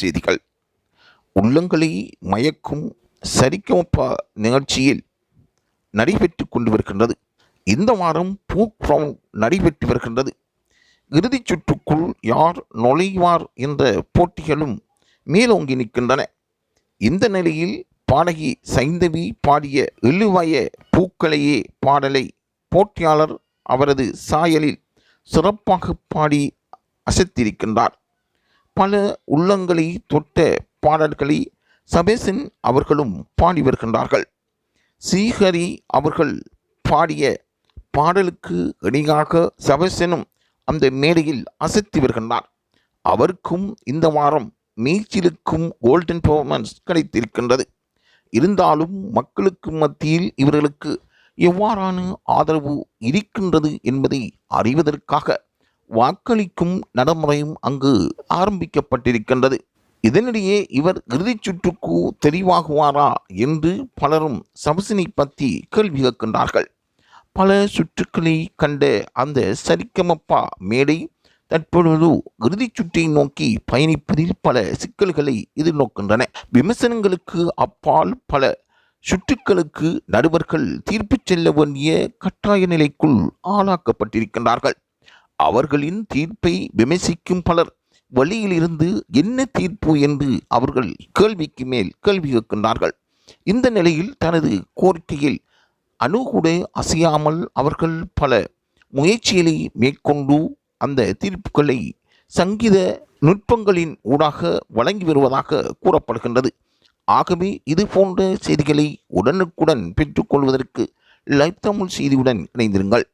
செய்திகள். உள்ளங்களை மயக்கும் சரிகமப நிகழ்ச்சியில் நடைபெற்று கொண்டு வருகின்றது. இந்த வாரம் போக் ரவுண்ட் நடைபெற்று வருகின்றது. இறுதிச் சுற்றுக்குள் யார் நுழைவார் என்ற போட்டிகளும் மேலோங்கி நிற்கின்றன. இந்த நிலையில் பாடகி சைந்தவி பாடிய இழுவய பூக்களையே பாடலை போட்டியாளர் அவரது சாயலில் சிறப்பாக பாடி அசத்திருக்கின்றார். பல உள்ளங்களை தொட்ட பாடல்களை சபேசன் அவர்களும் பாடி வருகின்றார்கள். ஸ்ரீஹரி அவர்கள் பாடிய பாடலுக்கு இணையாக சபேசனும் அந்த மேடையில் அசத்தி வருகின்றார். அவருக்கும் இந்த வாரம் மீச்சிலுக்கும் கோல்டன் பெர்ஃபார்மன்ஸ் கிடைத்திருக்கின்றது. இருந்தாலும் மக்களுக்கு மத்தியில் இவர்களுக்கு எவ்வாறான ஆதரவு இருக்கின்றது என்பதை அறிவதற்காக வாக்களிக்கும் நடைமுறையும் அங்கு ஆரம்பிக்கப்பட்டிருக்கின்றது. இதனிடையே இவர் இறுதிச் சுற்றுக்கு தெரிவாகுவாரா என்று பலரும் சபசினை பற்றி கேள்வி கேட்கின்றார்கள். பல சுற்றுக்களை கண்ட அந்த சரிகமப மேடை தற்பொழுது இறுதிச் சுற்றை நோக்கி பயணிப்பதில் பல சிக்கல்களை எதிர்நோக்கின்றன. விமர்சனங்களுக்கு அப்பால் பல சுற்றுக்களுக்கு நடுவர்கள் தீர்ப்பு செல்ல வேண்டிய கட்டாய நிலைக்குள் ஆளாக்கப்பட்டிருக்கின்றார்கள். அவர்களின் தீர்ப்பை விமர்சிக்கும் பலர் வழியிலிருந்து என்ன தீர்ப்பு என்று அவர்கள் கேள்விக்கு மேல் கேள்வி கேட்கின்றார்கள். இந்த நிலையில் தனது கோரிக்கையில் அணுகுட அசையாமல் அவர்கள் பல முயற்சிகளை மேற்கொண்டு அந்த தீர்ப்புகளை சங்கீத நுட்பங்களின் ஊடாக வழங்கி வருவதாக கூறப்படுகின்றது. ஆகவே இது போன்ற செய்திகளை உடனுக்குடன் பெற்றுக்கொள்வதற்கு லைவ் தமிழ் செய்தியுடன் இணைந்திருங்கள்.